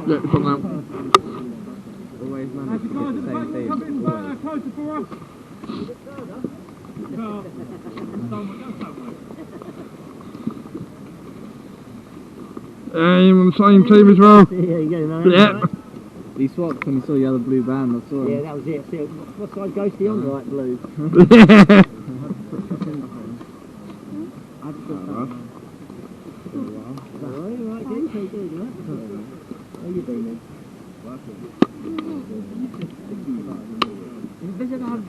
Yeah, it's on now. Always manage to get the same thing. Closer for us. I'm on the same team as well. Yeah, you go, man. Yeah. Right. He swapped when he saw the other blue band, I saw him. Yeah, that was it. See, what side goes to on? Right, blue. Yeah. Right, good, very good, right? How you doing, then? Visit that,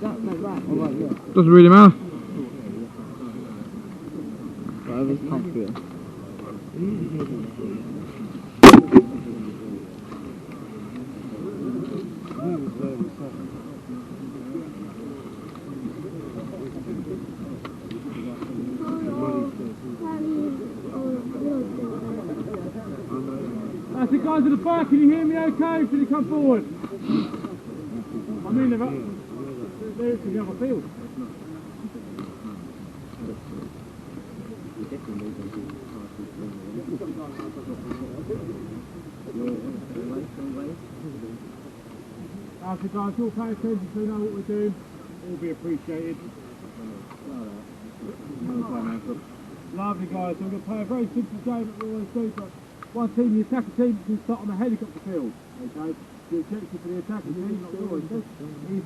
right. Oh, right, yeah. Doesn't really matter. Whatever's comfortable. That's the guys at the back, can you hear me okay? Should you come forward? I mean, they're to the other field. That's the guys, all pay attention so you know what we're doing. All be appreciated. Lovely guys, so we're going to play a very simple game that we always do, but one team, the attacker team, can start on the helicopter field. Okay? The objective for the attacking team, not yours, is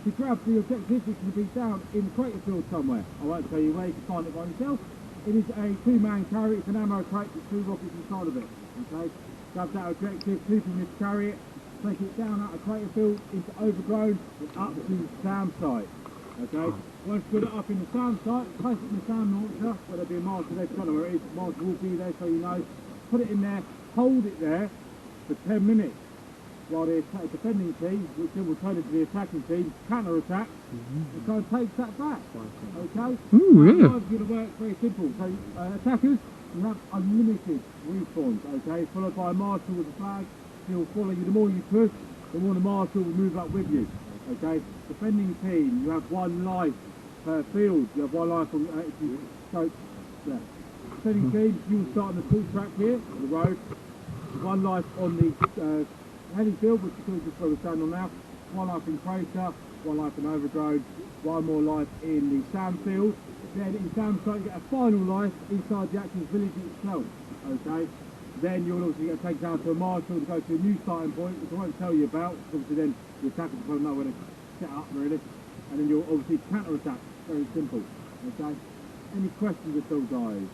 to grab the objective which can be down in the crater field somewhere. I won't tell you where, you can find it by yourself. It is a two-man carry, it's an ammo crate with 2 rockets inside of it. Okay? Grab that objective, keep in this carry it, take it down out of crater field into overgrown and up to the SAM site. Okay? Once you put it up in the SAM site, place it in the SAM launcher, where there'll be a marker there, I don't know where it is, the marker will be there so you know. Put it in there, hold it there for 10 minutes while the defending team, which then will turn into the attacking team, counter-attack and try and take that back. Okay? Ooh, yeah. It's going to work very simple. So attackers, you have unlimited respawns, okay? Followed by a marshal with a flag. He'll follow you. The more you push, the more the marshal will move up with you. Okay? Defending team, you have 1 life per field. You have 1 life on if you scope there. Defending team, you will start on the full track here, on the road. 1 life on the heading field, which is just where we're standing on now. 1 life in crater, 1 life in overgrown, 1 more life in the SAM field. Then in SAM site you get a final life inside the actual village itself. Okay? Then you'll obviously get taken down to a marshal to go to a new starting point, which I won't tell you about, because obviously then the attackers will know where to set up really. And then you'll obviously counter-attack. Very simple. Okay? Any questions at all, guys?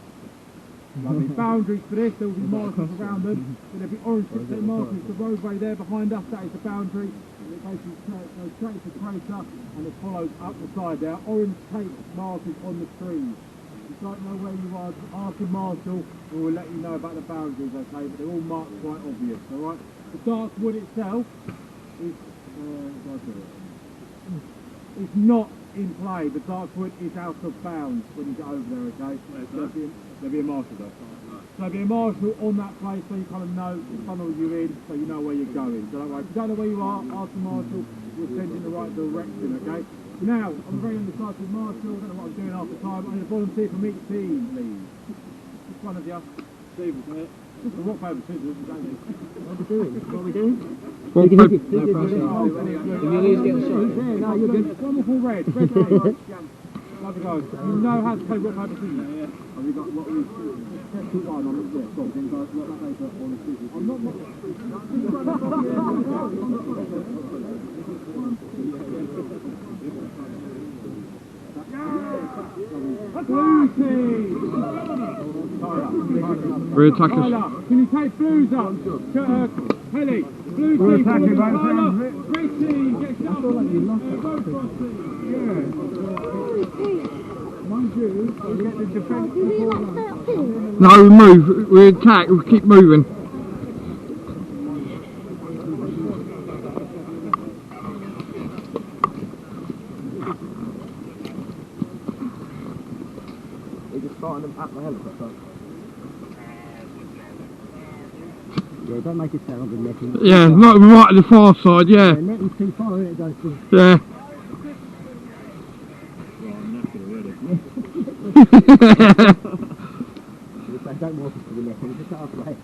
Lovely. Boundaries for this, there will be markers around them. There'll be orange pixel markers, the roadway there behind us, that is the boundary. And it basically goes straight to crater and it follows up the side. There are orange tape markers on the trees. If you don't know where you are, ask the marshal and we'll let you know about the boundaries, okay? But they're all marked quite obvious, alright? The dark wood itself is not in play. The dark wood is out of bounds when you get over there, okay? There'll be a marshal there. So there'll be a marshal on that place so you kind of know the funnel you're in, so you know where you're going. So that way, if you don't know where you are, ask the marshal, we'll send you in the right direction, okay? Now, I'm very undecided marshal, I don't know what I'm doing half the time. I need a volunteer from each team, please. Which one of you? Steve, isn't it? Just a rock, paper, scissors, don't you? What are we doing? What are we doing? Well, No pressure. If you lose, get a shot. No, you're good. One more for red. Red line. Lovely guys. You know how to play rock, paper, scissors? Yeah. Have you got what we keep on it? Yeah, go on. Then guys, rock, paper, on the scissors. I'm not... Blue team! We're attackers. Tyler, can you take blues up? Helly, blue team, Tyler, red team, get shut up. No, move. We attack. We keep moving. They're just starting them at the helicopter. Yeah, don't make it sound like they're netting. Yeah, not right at the far side. Yeah. The netting's too far, isn't it, goes to... Yeah. Don't walk us to the netting, just halfway.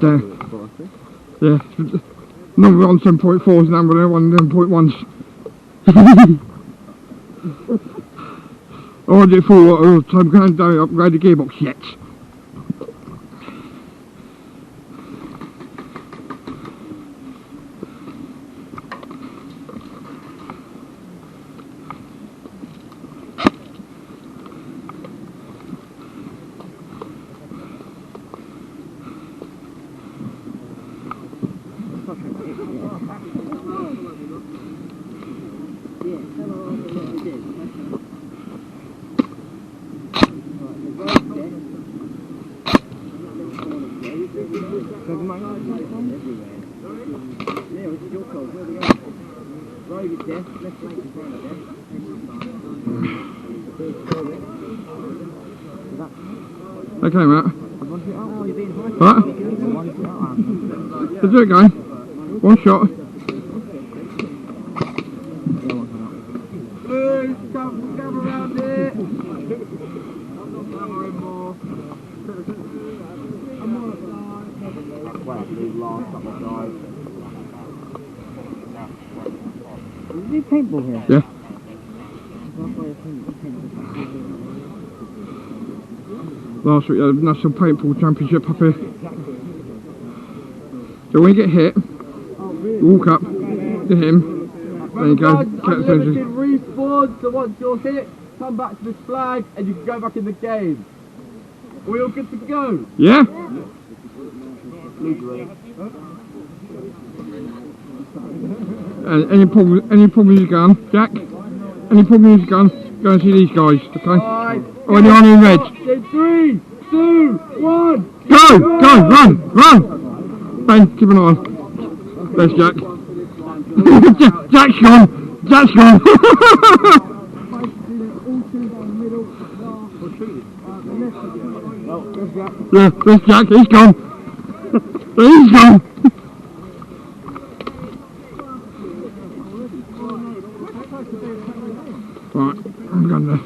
there. Yeah. Number on 7.4s, number on 7.1s. I did 4 water, so I'm going to upgrade the gearbox yet. Okay, Matt. What? Let's do it, guy. One shot. Come around here. Is there paintball here? Yeah. Last week, National Paintball Championship up here. So when you get hit, you walk up to him, there you go, Unlimited respawn, so once you're hit, come back to this flag and you can go back in the game. Are we all good to go? yeah? And any problem with your gun, Jack? Any problem with your gun? Go and see these guys, okay? Alright. Oh, the army in red. In 3, 2, 1. Go! Go! Run! Run! Ben, keep an eye on. There's Jack. Jack's gone! Jack's gone! Yeah, there's Jack, he's gone! He's gone! Right, I'm going there.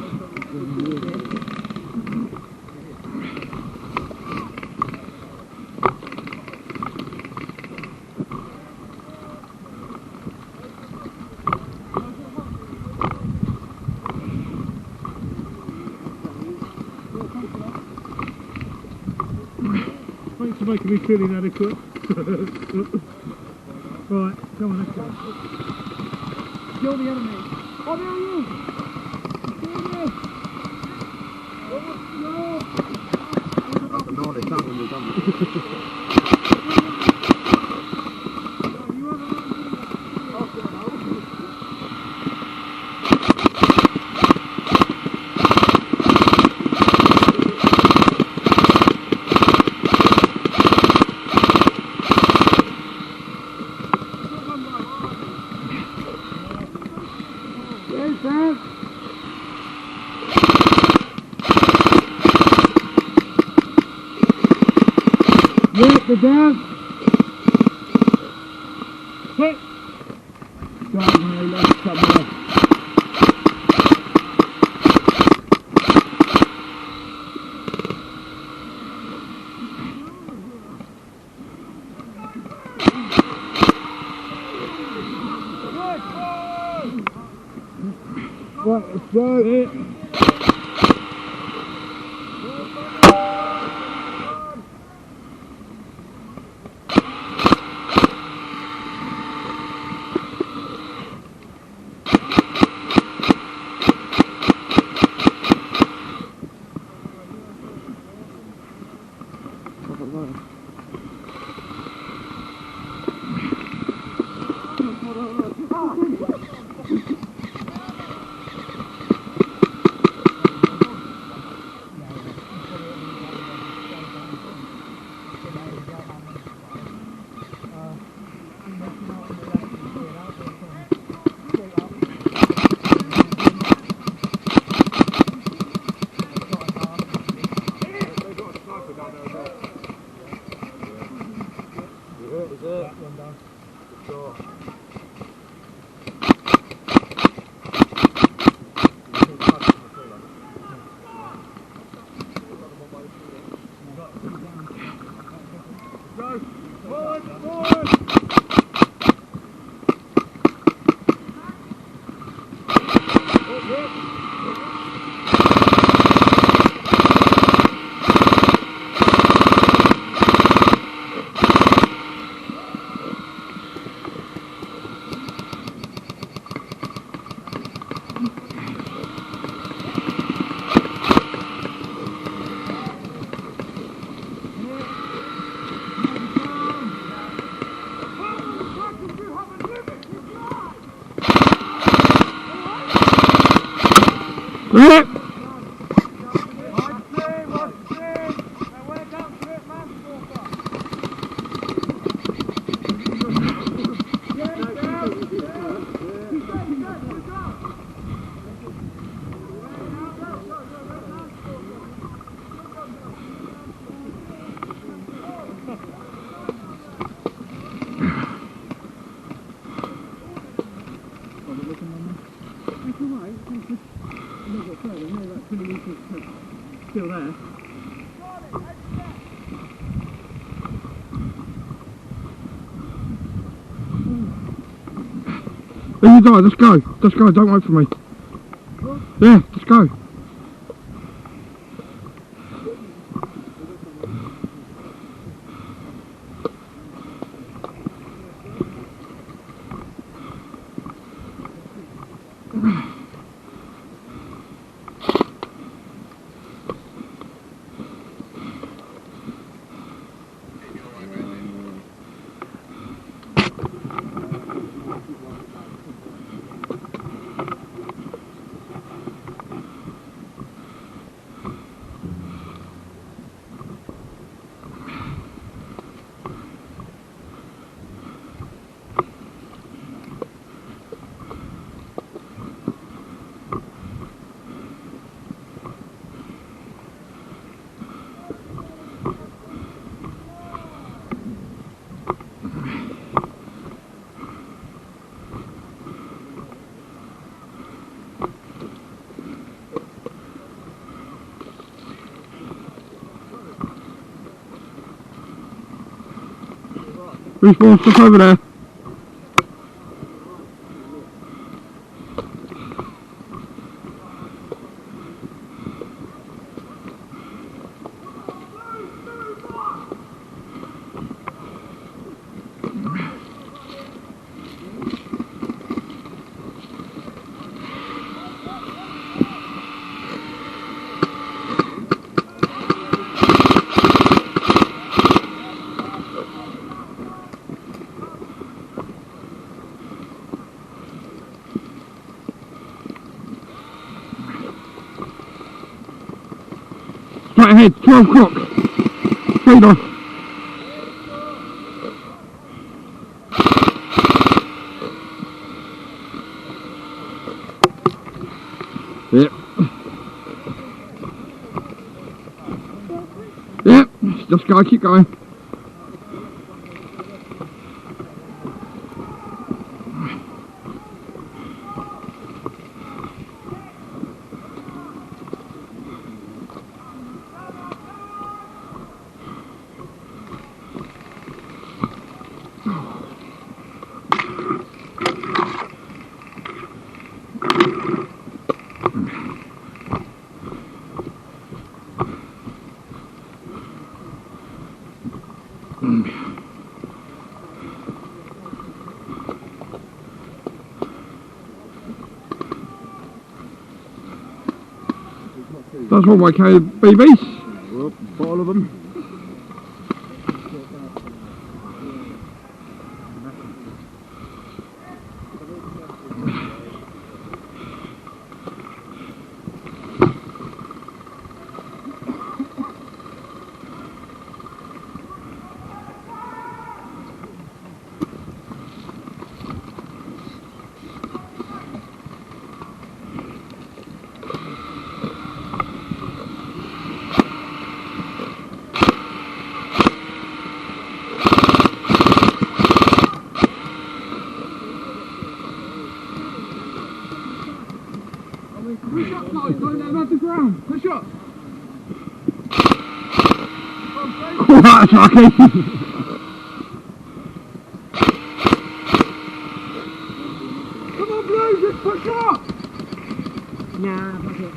Thanks for making me feel inadequate. Right, come on, let's go. Kill the enemy. Oh, there he is! They're down. Hit. Down my left somewhere. Right, let's go. Go! Yeah. Still there. There you die, let's go. Let's go, don't wait for me. Yeah, let's go. Respawn stuff over there. Straight ahead, 12 o'clock. Speed on. Yep. Yep, just go, keep going. That's one way, BBs. Well, bottle of them. Push up, guys, don't let them have the ground. Push up. That's lucky. Come on, Blue, just push up. Nah, fuck it.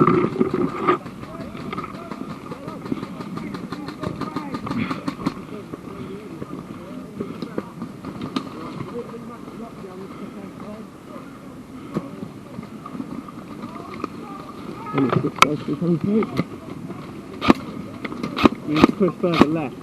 You need to push further left.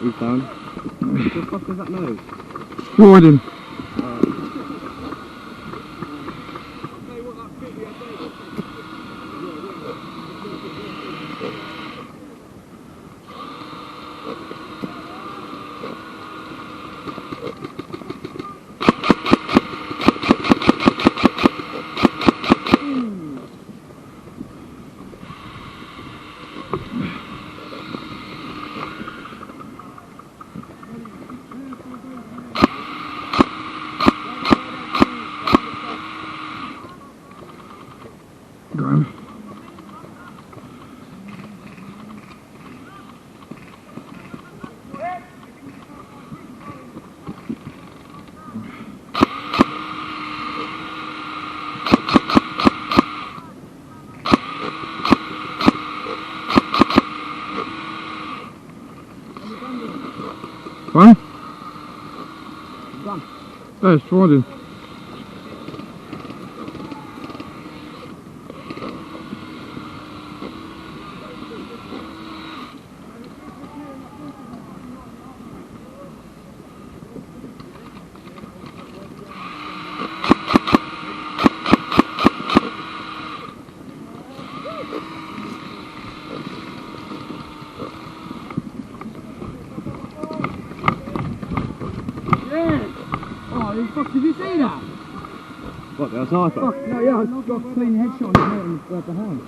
He's done. What the fuck is that nose? Riding. Go on. What? Done. That's riding. Fuck, did you see that? What, the sniper? Fuck, no, yeah, I got a clean headshot on the head behind.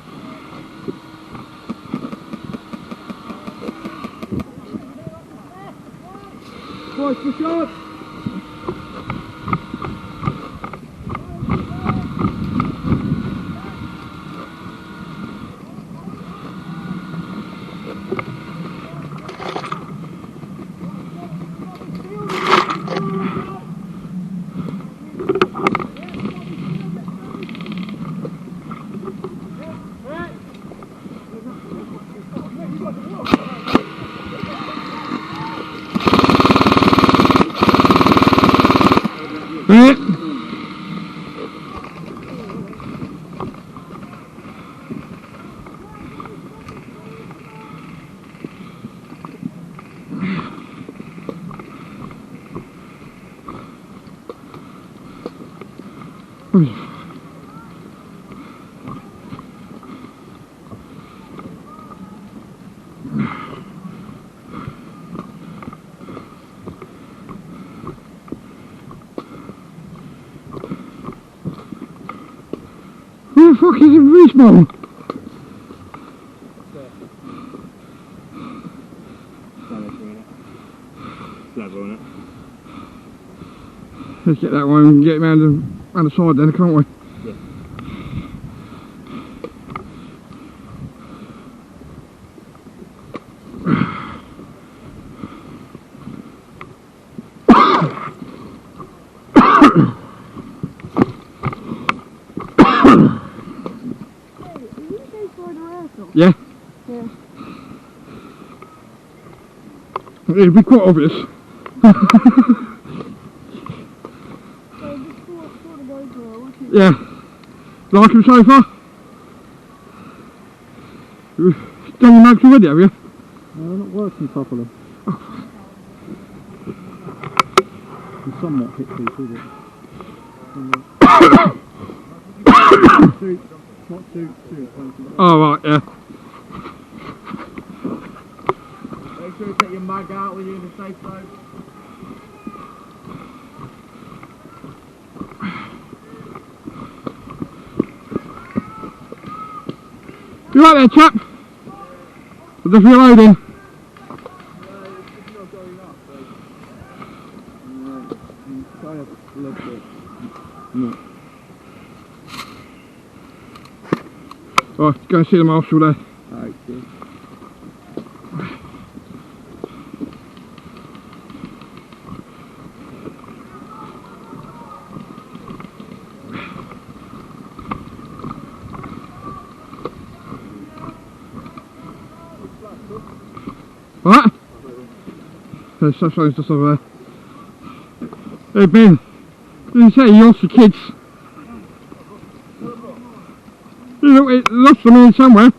Boys, for shots! Who the fuck is a respawn? Let's get that one and get him around the side then, can't we? Yeah. Yeah. Yeah. It'd be quite obvious. Yeah. Like him so far? You've done your mags already, have you? No, not working properly. You somewhat hit people, but not too close. Oh right, yeah. sure you take your mag out when you're in the safe zone. You right there, chap? I'm just reloading. Oh, go and see the marshal there. Alright, cheers. What? There's something just over there. Hey Ben, did you say you lost the kids? You lost them in somewhere.